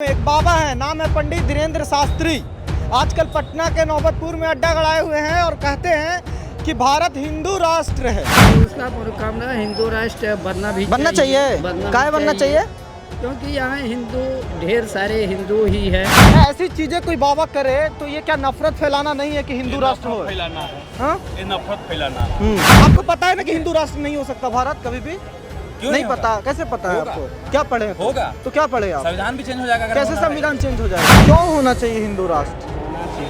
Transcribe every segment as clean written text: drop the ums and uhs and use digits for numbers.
एक बाबा है, नाम है पंडित धीरेन्द्र शास्त्री। आजकल पटना के नौबतपुर में अड्डा गड़ाए हुए हैं और कहते हैं कि भारत हिंदू राष्ट्र है। उसका मनोकामना हिंदू राष्ट्र बनना चाहिए। काहे बनना चाहिए? क्योंकि यहाँ हिंदू ढेर सारे हिंदू ही है। ऐसी चीजें कोई बाबा करे तो ये क्या नफरत फैलाना नहीं है कि हिंदू राष्ट्र हो? फैलाना है। हाँ? ये नफरत फैलाना है। आपको पता है ना कि हिंदू राष्ट्र नहीं हो सकता भारत कभी भी? क्यों नहीं पता? कैसे पता है आपको? क्या पढ़े? होगा तो क्या पढ़े आप? संविधान भी चेंज हो जाएगा। कैसे संविधान चेंज हो जाएगा? क्यों होना चाहिए हिंदू राष्ट्र?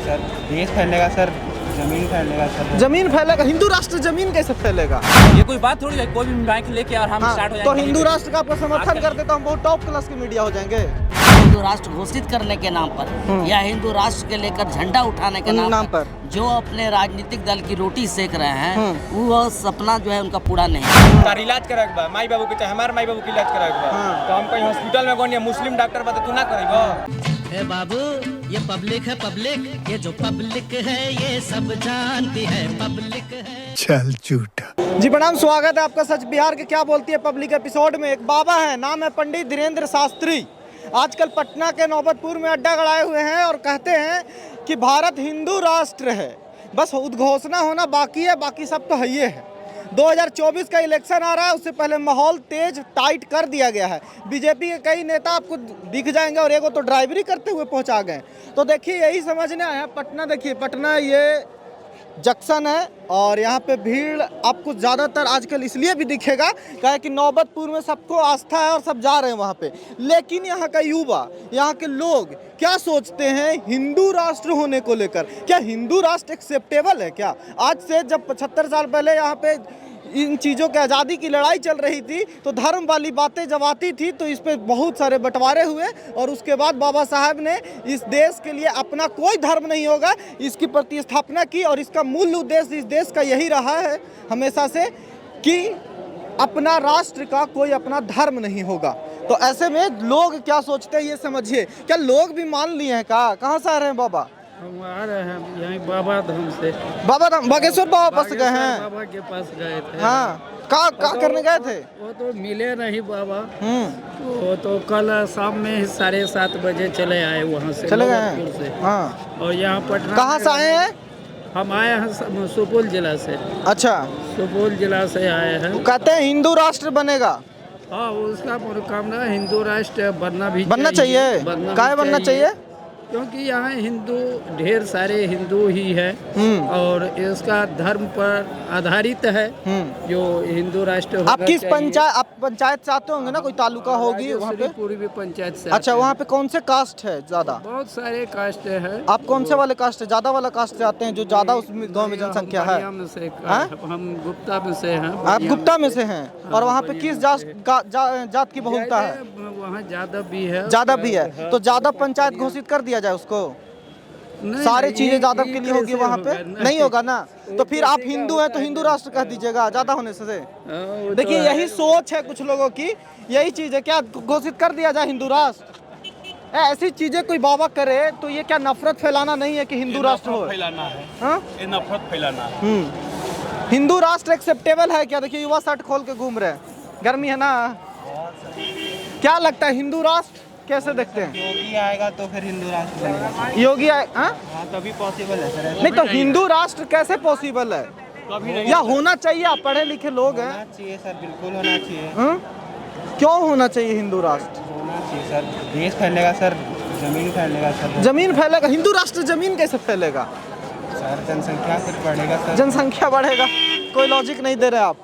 सर देश फैलेगा सर, जमीन फैलेगा सर। जमीन फैलेगा? हिंदू राष्ट्र जमीन कैसे फैलेगा? ये कोई बात थोड़ी है, कोई भी माइक लेके और हम स्टार्ट हो तो जाएंगे। हिंदू राष्ट्र का आपको समर्थन करते तो हम बहुत टॉप क्लास की मीडिया हो जाएंगे। हिंदू राष्ट्र घोषित करने के नाम पर या हिंदू राष्ट्र के लेकर झंडा उठाने के नाम पर जो अपने राजनीतिक दल की रोटी सेक रहे हैं वो सपना जो है उनका पूरा नहीं है। तार इलाज कराएके बा माई बाबू के, चाहे हमारे माई बाबू के इलाज कराएके बा तो हम कहीं हॉस्पिटल में गए मुस्लिम डॉक्टर बा तो तू ना करेगा। ए बाबू, ये पब्लिक है पब्लिक, ये जो पब्लिक है ये सब जानती है पब्लिक है। चल झूठा। जी प्रणाम, स्वागत है आपका सच बिहार के क्या बोलती है पब्लिक एपिसोड में। एक बाबा है, नाम है पंडित धीरेन्द्र शास्त्री। आजकल पटना के नौबतपुर में अड्डा गड़ाए हुए हैं और कहते हैं कि भारत हिंदू राष्ट्र है। बस उद्घोषणा होना बाकी है, बाकी सब तो है ही है। 2024 का इलेक्शन आ रहा है, उससे पहले माहौल तेज टाइट कर दिया गया है। बीजेपी के कई नेता आपको दिख जाएंगे और एगो तो ड्राइवरी करते हुए पहुंचा गए। तो देखिए यही समझने आया पटना। देखिए पटना ये जंक्शन है और यहाँ पे भीड़ आपको ज़्यादातर आजकल इसलिए भी दिखेगा क्या है कि नौबतपुर में सबको आस्था है और सब जा रहे हैं वहाँ पे। लेकिन यहाँ का युवा, यहाँ के लोग क्या सोचते हैं हिंदू राष्ट्र होने को लेकर? क्या हिंदू राष्ट्र एक्सेप्टेबल है क्या? आज से जब 75 साल पहले यहाँ पे इन चीज़ों के आज़ादी की लड़ाई चल रही थी तो धर्म वाली बातें जब आती थी तो इस पे बहुत सारे बंटवारे हुए और उसके बाद बाबा साहब ने इस देश के लिए अपना कोई धर्म नहीं होगा इसकी प्रतिस्थापना की। और इसका मूल उद्देश्य इस देश का यही रहा है हमेशा से कि अपना राष्ट्र का कोई अपना धर्म नहीं होगा। तो ऐसे में लोग क्या सोचते हैं ये समझिए। क्या लोग भी मान लिए हैं? कहाँ से आ रहे हैं बाबा? हम आ रहे हैं यहीं बाबा धाम से। बाबा धाम बागेश्वर बाबा पास गए हैं? बाबा के पास गए थे। हाँ, क्या करने गए थे? वो तो मिले नहीं बाबा। वो तो कल शाम में 7:30 बजे चले आए वहाँ से, चले गए नौबतपुर से। हैं? हाँ। और यहाँ पटना कहाँ से आए हैं? हम आए हैं सुपौल जिला से। अच्छा, सुपौल जिला से आए हैं। कहते हैं हिंदू राष्ट्र बनेगा। हाँ, उसका मनोकामना हिंदू राष्ट्र बनना चाहिए। काहे बनना चाहिए? क्योंकि यहाँ हिंदू ढेर सारे हिंदू ही है और इसका धर्म पर आधारित है जो हिंदू राष्ट्र आप किस पंचायत, आप पंचायत से आते होंगे ना? कोई तालुका होगी वहाँ पे? पूर्वी पंचायत से। अच्छा, वहाँ पे कौन से कास्ट है ज्यादा? बहुत सारे कास्ट है। आप कौन से वाले कास्ट है? ज्यादा वाला कास्ट से आते हैं जो ज्यादा उस गाँव में जनसंख्या है? हम गुप्ता में से हैं। आप गुप्ता में से हैं और वहाँ पे किस जात की बहुलता है? वहाँ यादव भी है। यादव भी है तो यादव पंचायत घोषित कर दिया जाए उसको। सारी चीजें यादव के लिए होगी वहाँ पे? नहीं होगा ना। तो फिर आप हिंदू हैं तो हिंदू राष्ट्र कह दीजिएगा ज्यादा होने से। देखिए यही सोच है कुछ लोगों की, यही चीज है। क्या घोषित कर दिया जाए हिंदू राष्ट्र? ऐसी चीजें कोई बाबा करे तो ये क्या नफरत फैलाना नहीं है कि हिंदू राष्ट्र हो? फैलाना है। हाँ? ये नफरत फैलाना है। हिंदू राष्ट्र एक्सेप्टेबल है क्या? देखिए युवा शर्ट खोल के घूम रहे हैं, गर्मी है ना। क्या लगता है हिंदू राष्ट्र कैसे देखते हैं? योगी आएगा तो फिर हिंदू राष्ट्र बनेगा। योगी आए? हाँ? हाँ तभी पॉसिबल है सर। नहीं तो हिंदू राष्ट्र कैसे पॉसिबल है या होना चाहिए? आप पढ़े लिखे लोग हैं। होना चाहिए सर, बिल्कुल होना चाहिए। क्यों होना चाहिए हिंदू राष्ट्र? होना चाहिए सर, देश फैलेगा सर, जमीन फैलेगा सर। जमीन फैलेगा? हिंदू राष्ट्र जमीन कैसे फैलेगा? सर जनसंख्या फिर बढ़ेगा सर। जनसंख्या बढ़ेगा? कोई लॉजिक नहीं दे रहे आप।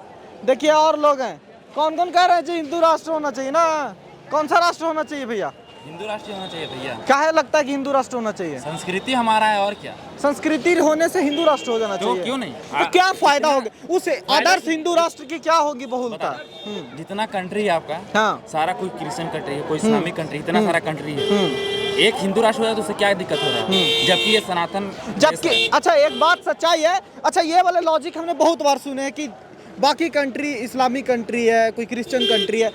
देखिए और लोग हैं, कौन कौन कह रहे हैं जी हिंदू राष्ट्र होना चाहिए ना? कौन सा राष्ट्र होना चाहिए भैया? हिंदू राष्ट्र होना चाहिए भैया। क्या है लगता है कि हिंदू राष्ट्र होना चाहिए? संस्कृति हमारा है और क्या। संस्कृति होने से हिंदू राष्ट्र हो जाना चाहिए? क्यों नहीं? तो क्या फायदा होगा उस आदर्श हिंदू राष्ट्र की? क्या होगी बहुलता? जितना कंट्री है आपका, हाँ, सारा कोई क्रिश्चियन कंट्री है, कोई इस्लामिक कंट्री, इतना सारा कंट्री है। एक हिंदू राष्ट्र हो जाए तो उससे क्या दिक्कत हो रहा है? जबकि ये सनातन जबकि अच्छा एक बात सच्चाई है। अच्छा ये वाले लॉजिक हमने बहुत बार सुने हैं कि बाकी कंट्री इस्लामिक कंट्री है, कोई क्रिश्चियन कंट्री है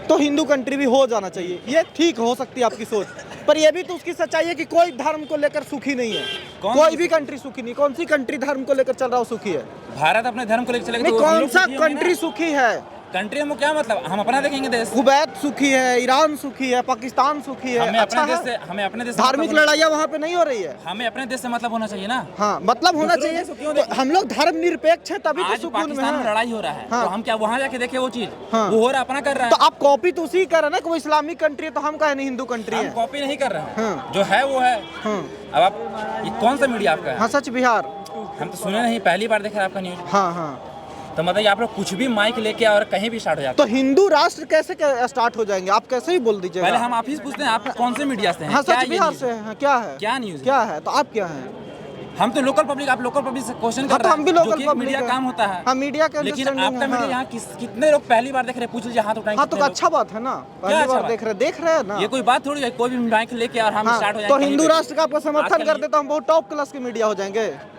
तो हिंदू कंट्री भी हो जाना चाहिए। ये ठीक हो सकती है आपकी सोच, पर ये भी तो उसकी सच्चाई है कि कोई धर्म को लेकर सुखी नहीं है। कोई भी कंट्री सुखी नहीं। कौन सी कंट्री धर्म को लेकर चल रहा हो सुखी है? भारत अपने धर्म को लेकर चलेगा नहीं, तो कौन सा कंट्री सुखी है? कंट्री में क्या मतलब, हम अपना देखेंगे देश। कुवैत सुखी है, ईरान सुखी है, पाकिस्तान सुखी है, हमें अच्छा अपने देश है। से, हमें अपने देश से धार्मिक मतलब लड़ाइयाँ वहाँ पे नहीं हो रही है। हमें अपने देश से मतलब होना चाहिए ना। हाँ, मतलब होना दूसरों चाहिए। देश को क्यों तो देखें? हम लोग धर्मनिरपेक्ष है, तभी तो आज सुकून में पाकिस्तान में है। लड़ाई हो रहा है, हाँ। तो हम क्या वहाँ जाके देखे वो चीज? हाँ। वो हो रहा अपना कर रहा तो है। आप कॉपी तो उसी कर रहे हैं ना कि वो इस्लामिक कंट्री है, तो हम कहे नहीं हिंदू कंट्री हम है। कॉपी नहीं कर रहे हैं, हाँ। जो है वो है। हाँ, अब आप, ये कौन सा मीडिया आपका है? हाँ सच बिहार। हम तो सुने नहीं, पहली बार देख रहे हैं आपका न्यूज। हाँ हाँ। तो मतलब आप लोग कुछ भी माइक लेके और कहीं भी स्टार्ट हो जाते तो हिंदू राष्ट्र कैसे स्टार्ट हो जाएंगे? आप कैसे ही बोल हैं। दीजिएगा। पहले हम आप ही से पूछते हैं, आप कौन से मीडिया से हैं? हाँ क्या सच ये बिहार न्यूज़ से है? है। क्या है? क्या न्यूज़ है? क्या है? तो आप क्या हैं? हम तो लोकल पब्लिक, आप लोकल पब्लिक से क्वेश्चन हाँ, कर तो रहे हम भी हैं, जो लोकल कि एक पब्लिक मीडिया है। काम होता है। हाँ, मीडिया के लेकिन अंडरस्टैंडिंग आपका है, मीडिया हाँ। यहाँ कितने लोग पहली बार देख रहे हैं? पूछ लीजिए, हाथ उठाएंगे हाँ, तो कितने लोग? अच्छा बात है ना, पहली अच्छा बार बात? देख रहे हैं ना। ये कोई बात थोड़ी है, कोई भी माइक लेके और हम हाँ, स्टार्ट हो तो जाएंगे कहीं हिंदू पे भी। राष्ट्र का आपको समर्थन आजकल करते तो हम बहुत टॉप क्लास की मीडिया हो जाएंगे।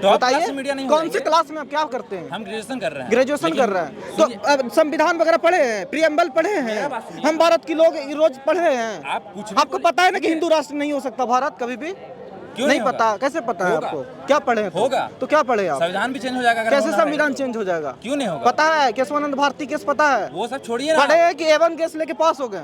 टॉप क्लास बताइए मीडिया नहीं हो कौन से जाएंगे। क्लास में आप क्या करते हैं? हम ग्रेजुएशन कर रहे हैं। ग्रेजुएशन लेकिन कर रहे हैं, तो सुनिए, अब संविधान वगैरह पढ़े हैं, प्रियम्बल पढ़े हैं, मेरा बात सुनिए। हम भारत के लोग रोज पढ़े हैं। आप कुछ भी आपको पता है ना कि हिंदू राष्ट्र नहीं हो सकता भारत कभी भी? क्यों नहीं होगा? पता? कैसे पता है होगा। आपको? क्या पढ़े हैं तो? होगा। तो क्या पढ़े आप? संविधान भी चेंज हो जाएगा अगर कैसे होना है। संविधान चेंज हो जाएगा? क्यों नहीं होगा? पता है केशवानंद भारती केस पता है? वो सब छोड़िए ना, पढ़े हैं कि एवन केस लेके पास हो गए?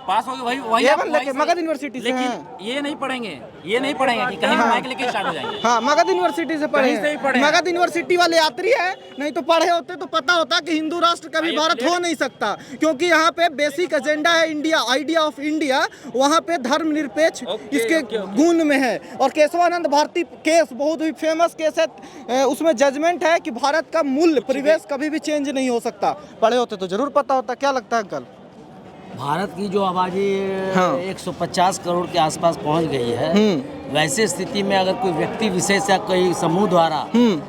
पास हो गए वही वही ये आप- बन वही लेके से- मगध यूनिवर्सिटी से लेकिन हैं। ये नहीं पढ़ेंगे, ये नहीं पढ़ेंगे कि कहीं भी माइक लेके स्टार्ट हो जाएंगे। हाँ, मगध यूनिवर्सिटी से पढ़े कहीं से भी पढ़े हैं। मगध यूनिवर्सिटी वाले यात्री है, नहीं तो पढ़े होते तो पता होता कि हिंदू राष्ट्र कभी आइए, भारत हो नहीं सकता, क्योंकि यहाँ पे बेसिक एजेंडा है इंडिया, आइडिया ऑफ इंडिया, वहाँ पे धर्मनिरपेक्ष ओके, इसके ओके, ओके। गुण में है। और केशवानंद भारती केस बहुत ही फेमस केस है, उसमें जजमेंट है कि भारत का मूल्य परिवेश कभी भी चेंज नहीं हो सकता। पढ़े होते तो जरूर पता होता। क्या लगता है अंकल? भारत की जो आबादी हाँ। 150 करोड़ के आसपास पहुंच गई है, वैसे स्थिति में अगर कोई व्यक्ति विशेष या कोई समूह द्वारा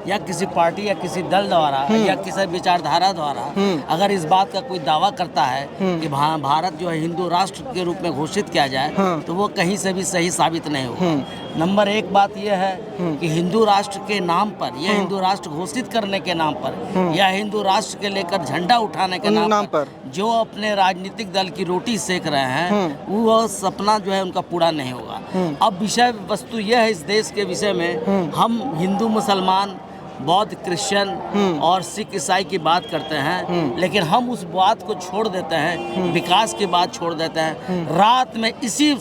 या किसी पार्टी या किसी दल द्वारा या किसी विचारधारा द्वारा अगर इस बात का कोई दावा करता है कि भारत जो है हिंदू राष्ट्र के रूप में घोषित किया जाए, तो वो कहीं से भी सही साबित नहीं होगा। नंबर एक बात यह है कि हिंदू राष्ट्र के नाम पर या हिंदू राष्ट्र घोषित करने के नाम पर या हिंदू राष्ट्र के लेकर झंडा उठाने के नाम पर जो अपने राजनीतिक दल की रोटी सेक रहे हैं, वो सपना जो है उनका पूरा नहीं होगा। अब विषय वस्तु यह है इस देश के विषय में, हम हिंदू मुसलमान बौद्ध क्रिश्चियन और सिख ईसाई की बात करते हैं, लेकिन हम उस बात को छोड़ देते हैं, विकास की बात छोड़ देते हैं। रात में इसी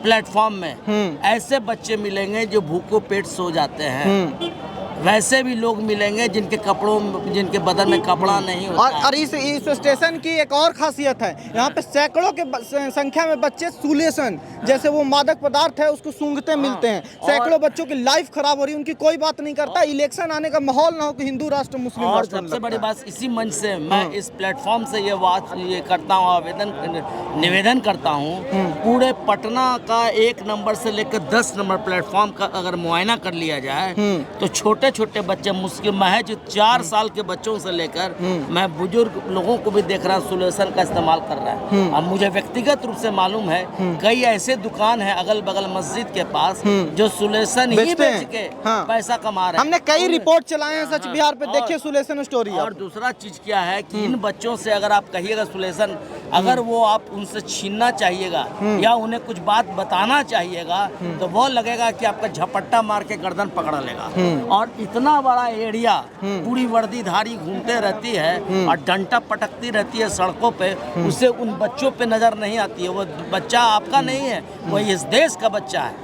प्लेटफॉर्म में ऐसे बच्चे मिलेंगे जो भूखों पेट सो जाते हैं, वैसे भी लोग मिलेंगे जिनके बदन में कपड़ा नहीं होता है। और इस स्टेशन की एक और खासियत है, यहाँ पे सैकड़ों के संख्या में बच्चे सुलेशन जैसे वो मादक पदार्थ है उसको सूंघते मिलते हैं। सैकड़ों बच्चों की लाइफ खराब हो रही है, उनकी कोई बात नहीं करता। इलेक्शन आने का माहौल ना हो कि हिंदू राष्ट्र मुस्लिम और राष्ट्र सबसे बड़ी बात, इसी मंच से मैं इस प्लेटफॉर्म से ये करता हूँ, निवेदन करता हूँ, पूरे पटना का 1 नंबर से लेकर 10 नंबर प्लेटफॉर्म का अगर मुआयना कर लिया जाए तो छोटे छोटे बच्चे, मुश्किल महज 4 साल के बच्चों से लेकर मैं बुजुर्ग लोगों को भी देख रहा हूँ सुलेशन का इस्तेमाल कर रहा है। अब मुझे व्यक्तिगत रूप से मालूम है कई ऐसे दुकान है अगल बगल मस्जिद के पास जो सुलेशन ही बेचते बेच हैं। के हाँ। पैसा कमा रहे हैं। हमने कई रिपोर्ट चलाए हैं सच बिहार पे, और- देखिए सुलेशन स्टोरी। और दूसरा चीज क्या है कि इन बच्चों से अगर आप कहिएगा सुलेशन, अगर वो आप उनसे छीनना चाहिएगा या उन्हें कुछ बात बताना चाहिएगा तो वो लगेगा कि आपका झपट्टा मार के गर्दन पकड़ लेगा। और इतना बड़ा एरिया पूरी वर्दीधारी घूमते रहती है और डंटा पटकती रहती है सड़कों पे, उससे उन बच्चों पे नजर नहीं आती है। वो बच्चा आपका नहीं है, वो इस देश का बच्चा है,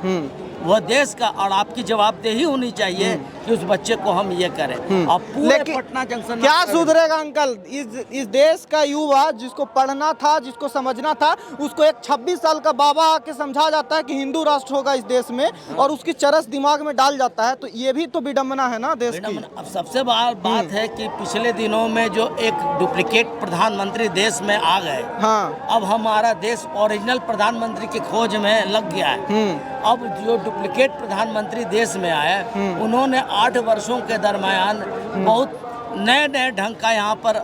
वो देश का, और आपकी जवाबदेही होनी चाहिए कि उस बच्चे को हम ये करें। अब पूरे लेकिन पटना जंक्शन में क्या सुधरेगा अंकल? इस देश का युवा जिसको पढ़ना था, जिसको समझना था, उसको एक 26 साल का बाबा आके समझा जाता है कि हिंदू राष्ट्र होगा इस देश में, और उसकी चरस दिमाग में डाल जाता है। तो ये भी तो विडम्बना है ना देश की। अब सबसे बड़ी बात है कि पिछले दिनों में जो एक डुप्लीकेट प्रधानमंत्री देश में आ गए, हाँ, अब हमारा देश ओरिजिनल प्रधानमंत्री की खोज में लग गया है। अब जो डुप्लीकेट प्रधानमंत्री देश में आए, उन्होंने 8 वर्षों के दरमियान बहुत नए नए ढंग का यहाँ पर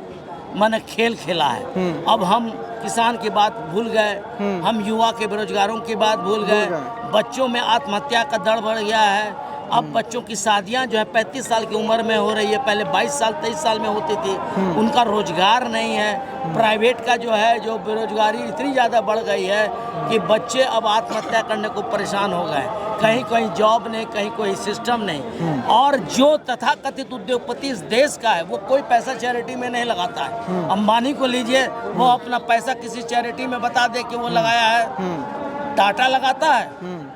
मैंने खेल खेला है। अब हम किसान की बात भूल गए, हम युवा के बेरोजगारों की बात भूल गए, बच्चों में आत्महत्या का दर बढ़ गया है, अब बच्चों की शादियां जो है 35 साल की उम्र में हो रही है, पहले 22 साल 23 साल में होती थी। उनका रोजगार नहीं है। प्राइवेट का जो है जो बेरोजगारी इतनी ज़्यादा बढ़ गई है कि बच्चे अब आत्महत्या करने को परेशान हो गए। कहीं कहीं जॉब नहीं, कहीं कोई सिस्टम नहीं। और जो तथाकथित उद्योगपति इस देश का है वो कोई पैसा चैरिटी में नहीं लगाता है। अंबानी को लीजिए, वो अपना पैसा किसी चैरिटी में बता दे कि वो लगाया है। टाटा लगाता है,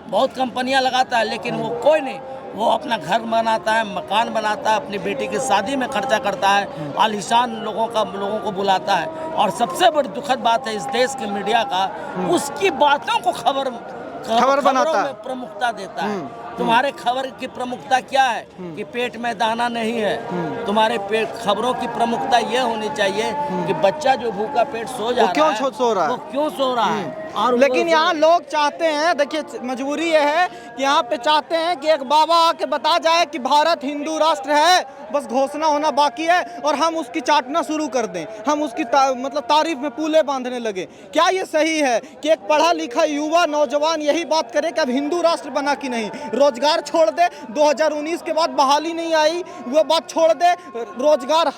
बहुत कंपनियां लगाता है, लेकिन वो कोई नहीं। वो अपना घर बनाता है, मकान बनाता है, अपनी बेटी की शादी में खर्चा करता है, आलीशान लोगों को बुलाता है। और सबसे बड़ी दुखद बात है इस देश के मीडिया का, उसकी बातों को खबर बनाता है, प्रमुखता देता है। तुम्हारे खबर की प्रमुखता क्या है कि पेट में दाना नहीं है। तुम्हारे पेट खबरों की प्रमुखता ये होनी चाहिए कि बच्चा जो भूखा पेट सो जा रहा है, वो क्यों सो रहा है। और लेकिन यहाँ लोग चाहते हैं, देखिए मजबूरी ये है कि यहाँ पे चाहते हैं कि एक बाबा आके बता जाए कि भारत हिंदू राष्ट्र है, बस घोषणा होना बाकी है और हम उसकी चाटना शुरू कर दें, हम उसकी मतलब तारीफ में पूले बांधने लगे। क्या ये सही है कि एक पढ़ा लिखा युवा नौजवान यही बात करे कि अब हिंदू राष्ट्र बना कि नहीं? रोजगार छोड़ दे, 2019 के बाद बहाली नहीं आई, वो बात छोड़ दे, रोजगार